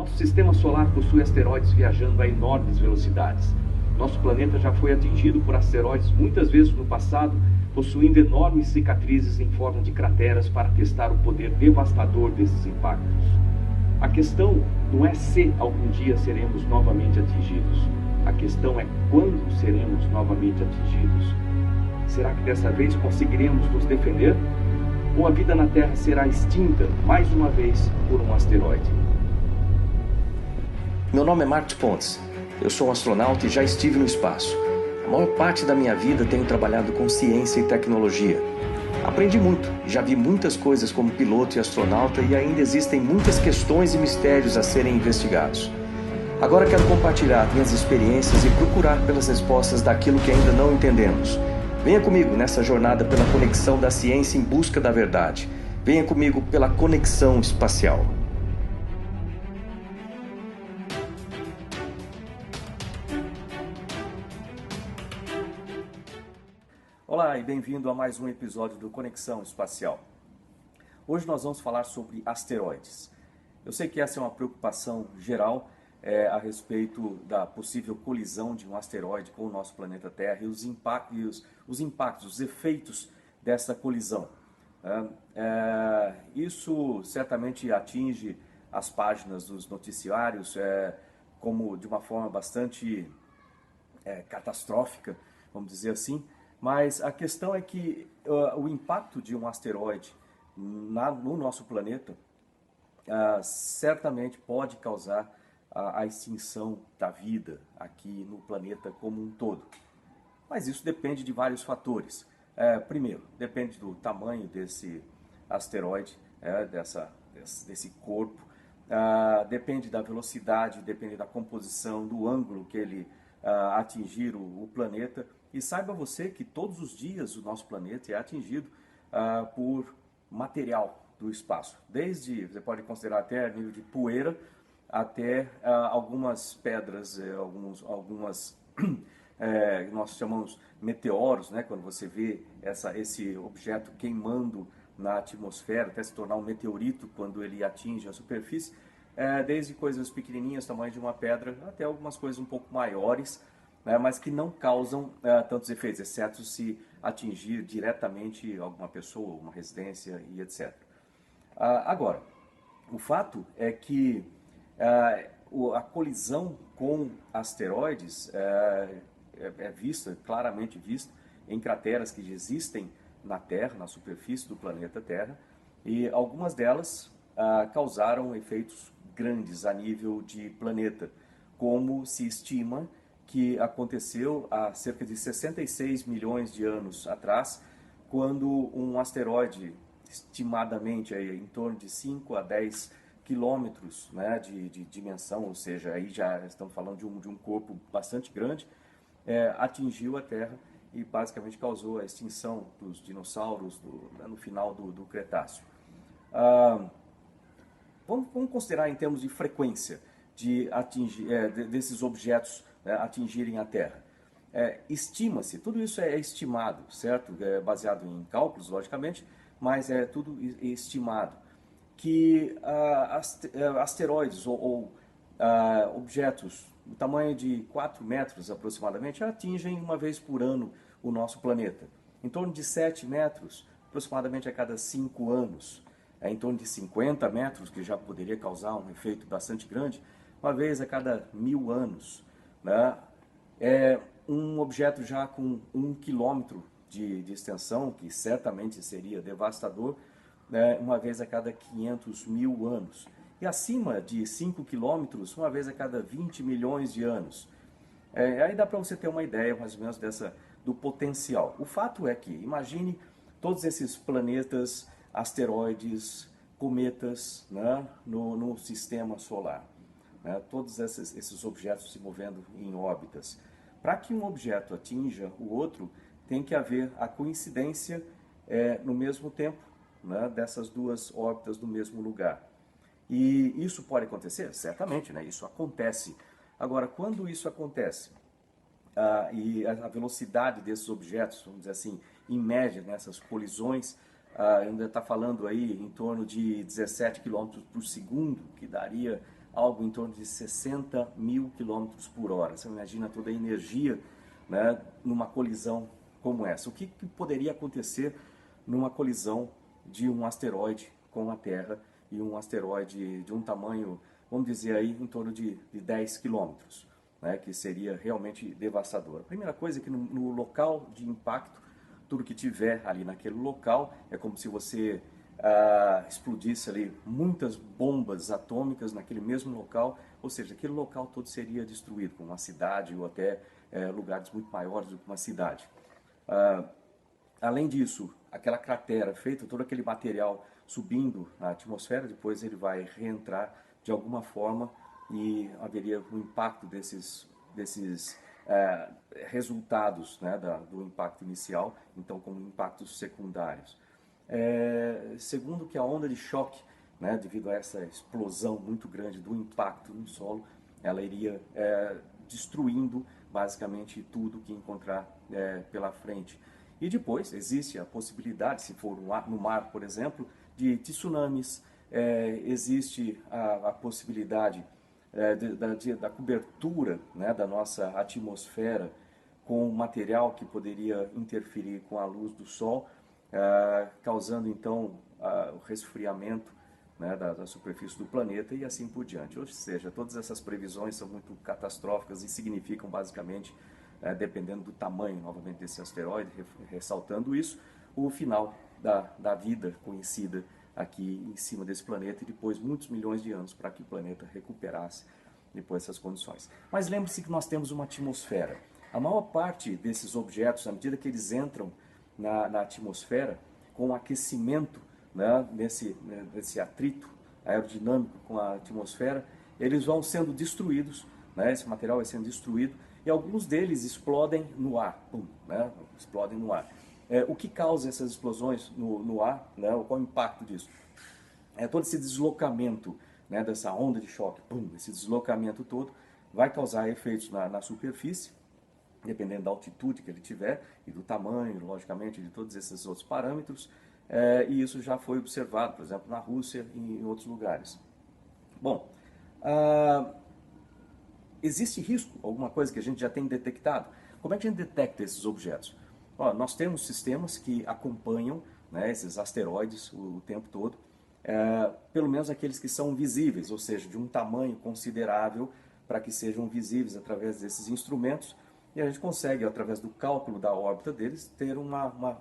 Nosso sistema solar possui asteroides viajando a enormes velocidades. Nosso planeta já foi atingido por asteroides muitas vezes no passado, possuindo enormes cicatrizes em forma de crateras para testar o poder devastador desses impactos. A questão não é se algum dia seremos novamente atingidos. A questão é quando seremos novamente atingidos. Será que dessa vez conseguiremos nos defender? Ou a vida na Terra será extinta mais uma vez por um asteroide? Meu nome é Marcos Pontes. Eu sou um astronauta e já estive no espaço. A maior parte da minha vida tenho trabalhado com ciência e tecnologia. Aprendi muito, já vi muitas coisas como piloto e astronauta e ainda existem muitas questões e mistérios a serem investigados. Agora quero compartilhar minhas experiências e procurar pelas respostas daquilo que ainda não entendemos. Venha comigo nessa jornada pela conexão da ciência em busca da verdade. Venha comigo pela conexão espacial. Olá e bem-vindo a mais um episódio do Conexão Espacial. Hoje nós vamos falar sobre asteroides. Eu sei que essa é uma preocupação geral a respeito da possível colisão de um asteroide com o nosso planeta Terra e os impactos, os efeitos dessa colisão. Isso certamente atinge as páginas dos noticiários como de uma forma bastante catastrófica, vamos dizer assim. Mas a questão é que o impacto de um asteroide no nosso planeta certamente pode causar a extinção da vida aqui no planeta como um todo. Mas isso depende de vários fatores. Primeiro, depende do tamanho desse asteroide, desse corpo. Depende da velocidade, depende da composição, do ângulo que ele atingir o planeta. E saiba você que todos os dias o nosso planeta é atingido por material do espaço. Desde, você pode considerar até nível de poeira, até algumas pedras, algumas nós chamamos meteoros, né? Quando você vê esse objeto queimando na atmosfera, até se tornar um meteorito quando ele atinge a superfície, desde coisas pequenininhas, tamanho de uma pedra, até algumas coisas um pouco maiores, mas que não causam tantos efeitos, exceto se atingir diretamente alguma pessoa, uma residência e etc. Agora, o fato é que a colisão com asteroides claramente vista em crateras que existem na Terra, na superfície do planeta Terra, e algumas delas causaram efeitos grandes a nível de planeta, como se estima que aconteceu há cerca de 66 milhões de anos atrás, quando um asteroide, estimadamente em torno de 5 a 10 quilômetros, né, de dimensão, ou seja, aí já estamos falando de um corpo bastante grande, atingiu a Terra e basicamente causou a extinção dos dinossauros no final do Cretáceo. Vamos considerar em termos de frequência desses objetos atingirem a Terra. Estima-se, tudo isso é estimado, certo? Baseado em cálculos, logicamente, mas é tudo estimado, que asteroides ou objetos do tamanho de 4 metros aproximadamente atingem uma vez por ano o nosso planeta. Em torno de 7 metros, aproximadamente a cada 5 anos. Em torno de 50 metros, que já poderia causar um efeito bastante grande, uma vez a cada 1000 anos. Né? É um objeto já com 1 quilômetro de extensão, que certamente seria devastador, uma vez a cada 500 mil anos. E acima de 5 quilômetros, uma vez a cada 20 milhões de anos. Aí dá para você ter uma ideia, mais ou menos, do potencial. O fato é que, imagine todos esses planetas, asteroides, cometas, né, no sistema solar. Né, todos esses objetos se movendo em órbitas. Para que um objeto atinja o outro, tem que haver a coincidência no mesmo tempo, né, dessas duas órbitas no mesmo lugar. E isso pode acontecer? Certamente, né? Isso acontece. Agora, quando isso acontece, e a velocidade desses objetos, vamos dizer assim, em média, nessas colisões, ainda está falando aí em torno de 17 km por segundo, que daria algo em torno de 60 mil quilômetros por hora. Você imagina toda a energia, né, numa colisão como essa. O que poderia acontecer numa colisão de um asteroide com a Terra e um asteroide de um tamanho, vamos dizer aí, em torno de 10 quilômetros, né, que seria realmente devastador. A primeira coisa é que no local de impacto, tudo que tiver ali naquele local é como se você explodisse ali muitas bombas atômicas naquele mesmo local, ou seja, aquele local todo seria destruído, como uma cidade ou até lugares muito maiores do que uma cidade. Além disso, aquela cratera feita, todo aquele material subindo na atmosfera, depois ele vai reentrar de alguma forma e haveria um impacto desses resultados, né, do impacto inicial, então como impactos secundários. Segundo que a onda de choque, né, devido a essa explosão muito grande do impacto no solo, ela iria destruindo basicamente tudo que encontrar pela frente. E depois existe a possibilidade, se for no mar, por exemplo, de tsunamis, existe a possibilidade da cobertura, né, da nossa atmosfera com material que poderia interferir com a luz do Sol, causando então o resfriamento, né, da superfície do planeta e assim por diante. Ou seja, todas essas previsões são muito catastróficas e significam basicamente, dependendo do tamanho novamente desse asteroide, ressaltando isso, o final da vida conhecida aqui em cima desse planeta e depois muitos milhões de anos para que o planeta recuperasse depois essas condições. Mas lembre-se que nós temos uma atmosfera. A maior parte desses objetos, à medida que eles entram na atmosfera, com o aquecimento, né, nesse atrito aerodinâmico com a atmosfera, eles vão sendo destruídos, né, esse material vai sendo destruído e alguns deles explodem no ar, pum, né, explodem no ar. O que causa essas explosões no ar, né, qual é o impacto disso? Todo esse deslocamento, né, dessa onda de choque, pum, esse deslocamento todo vai causar efeitos na superfície, dependendo da altitude que ele tiver e do tamanho, logicamente, de todos esses outros parâmetros, e isso já foi observado, por exemplo, na Rússia e em outros lugares. Bom, existe risco, alguma coisa que a gente já tem detectado? Como é que a gente detecta esses objetos? Nós temos sistemas que acompanham, né, esses asteroides o tempo todo, pelo menos aqueles que são visíveis, ou seja, de um tamanho considerável para que sejam visíveis através desses instrumentos, e a gente consegue, através do cálculo da órbita deles, ter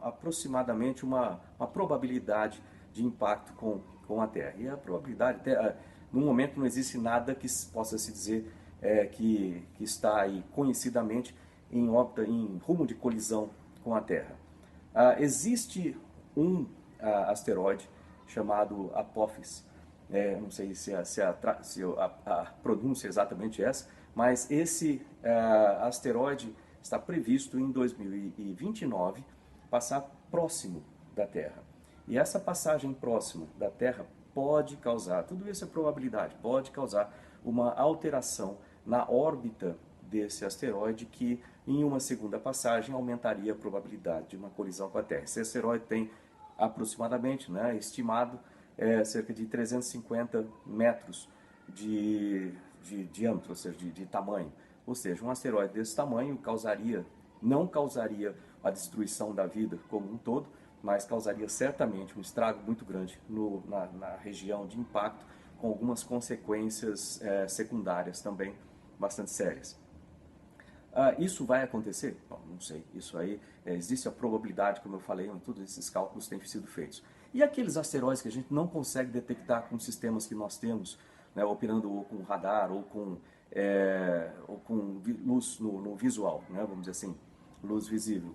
aproximadamente uma probabilidade de impacto com a Terra. E a probabilidade, no momento não existe nada que possa se dizer que está aí conhecidamente em órbita, em rumo de colisão com a Terra. Existe um asteroide chamado Apophis, não sei se a pronúncia é exatamente essa, mas esse asteroide está previsto em 2029 passar próximo da Terra. E essa passagem próxima da Terra pode causar, tudo isso é probabilidade, pode causar uma alteração na órbita desse asteroide que em uma segunda passagem aumentaria a probabilidade de uma colisão com a Terra. Esse asteroide tem aproximadamente, né, estimado, cerca de 350 metros de diâmetro, ou seja, de tamanho. Ou seja, um asteroide desse tamanho não causaria a destruição da vida como um todo, mas causaria certamente um estrago muito grande na região de impacto, com algumas consequências secundárias também bastante sérias. Isso vai acontecer? Bom, não sei. Isso aí, existe a probabilidade, como eu falei, todos esses cálculos têm sido feitos. E aqueles asteroides que a gente não consegue detectar com sistemas que nós temos, né, operando ou com radar ou com luz no visual, né, vamos dizer assim, luz visível.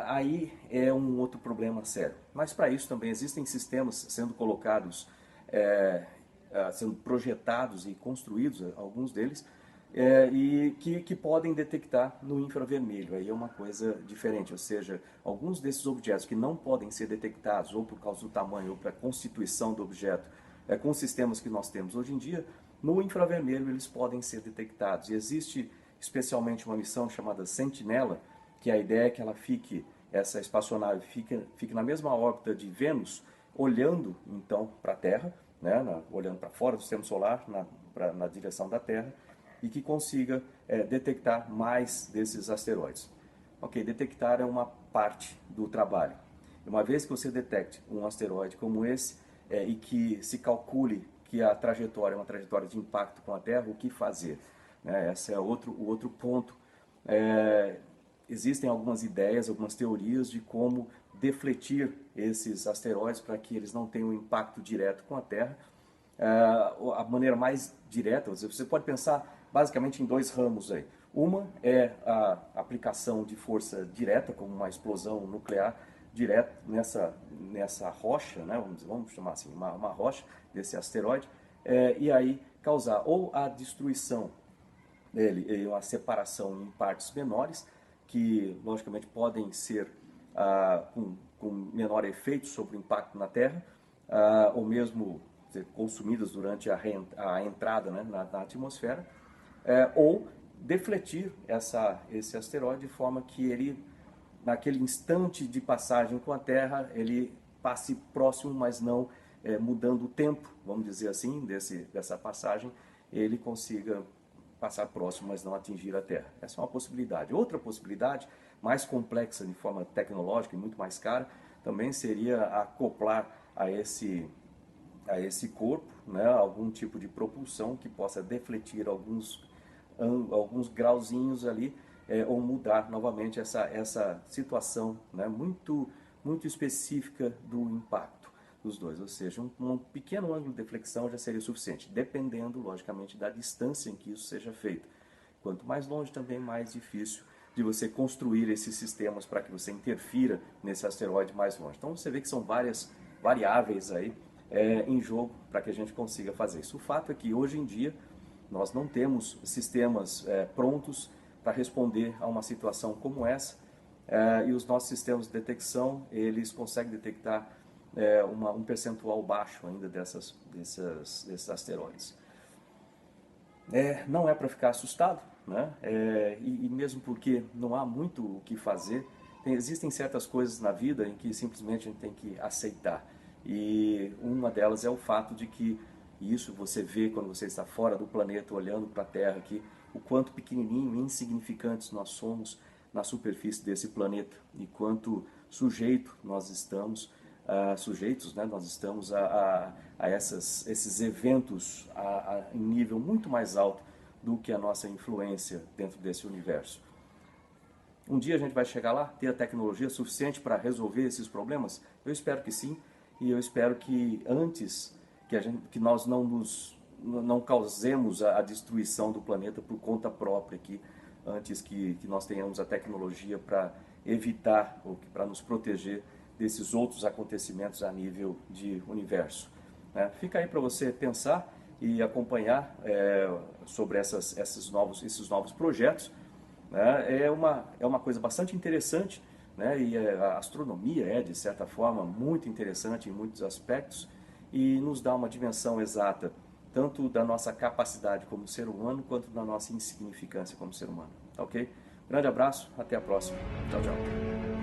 Aí é um outro problema sério. Mas para isso também existem sistemas sendo colocados, sendo projetados e construídos, alguns deles, e que podem detectar no infravermelho. Aí é uma coisa diferente, ou seja, alguns desses objetos que não podem ser detectados ou por causa do tamanho ou pela constituição do objeto, com os sistemas que nós temos hoje em dia, no infravermelho eles podem ser detectados. E existe especialmente uma missão chamada Sentinela, que a ideia é que essa espaçonave fique na mesma órbita de Vênus, olhando então para a Terra, né, olhando para fora do sistema solar, na direção da Terra e que consiga detectar mais desses asteroides. Ok, detectar é uma parte do trabalho. Uma vez que você detecte um asteroide como esse e que se calcule que a trajetória é uma trajetória de impacto com a Terra, o que fazer? Esse é o outro ponto. Existem algumas ideias, algumas teorias de como defletir esses asteroides para que eles não tenham impacto direto com a Terra. A maneira mais direta, você pode pensar basicamente em dois ramos aí. Uma é a aplicação de força direta, como uma explosão nuclear direta nessa rocha, né? vamos chamar assim, uma rocha desse asteroide, e aí causar ou a destruição dele, uma separação em partes menores, que logicamente podem ser com menor efeito sobre o impacto na Terra, ou mesmo ser consumidas durante a entrada, né, na atmosfera, ou defletir esse asteroide de forma que ele, naquele instante de passagem com a Terra, ele passe próximo, mas não mudando o tempo, vamos dizer assim, dessa passagem, ele consiga passar próximo, mas não atingir a Terra. Essa é uma possibilidade. Outra possibilidade, mais complexa de forma tecnológica e muito mais cara, também seria acoplar a esse corpo, né, algum tipo de propulsão que possa defletir alguns grauzinhos ali, ou mudar novamente essa situação, né, muito específica do impacto dos dois. Ou seja, um pequeno ângulo de deflexão já seria suficiente, dependendo, logicamente, da distância em que isso seja feito. Quanto mais longe, também mais difícil de você construir esses sistemas para que você interfira nesse asteroide mais longe. Então você vê que são várias variáveis aí em jogo para que a gente consiga fazer isso. O fato é que hoje em dia nós não temos sistemas prontos para responder a uma situação como essa, e os nossos sistemas de detecção, eles conseguem detectar um percentual baixo ainda desses asteroides. Não é para ficar assustado, né? E mesmo porque não há muito o que fazer, existem certas coisas na vida em que simplesmente a gente tem que aceitar. E uma delas é o fato de que, isso você vê quando você está fora do planeta, olhando para a Terra aqui, o quanto pequenininho e insignificantes nós somos na superfície desse planeta, e quanto sujeitos, né, nós estamos a esses eventos em nível muito mais alto do que a nossa influência dentro desse universo. Um dia a gente vai chegar lá, ter a tecnologia suficiente para resolver esses problemas? Eu espero que sim, e eu espero que antes que nós não causemos a destruição do planeta por conta própria aqui, antes que nós tenhamos a tecnologia para evitar ou para nos proteger desses outros acontecimentos a nível de universo. Fica aí para você pensar e acompanhar sobre esses novos projetos. É uma coisa bastante interessante, né? E a astronomia de certa forma, muito interessante em muitos aspectos e nos dá uma dimensão exata, tanto da nossa capacidade como ser humano, quanto da nossa insignificância como ser humano. Tá ok? Grande abraço, até a próxima. Tchau, tchau.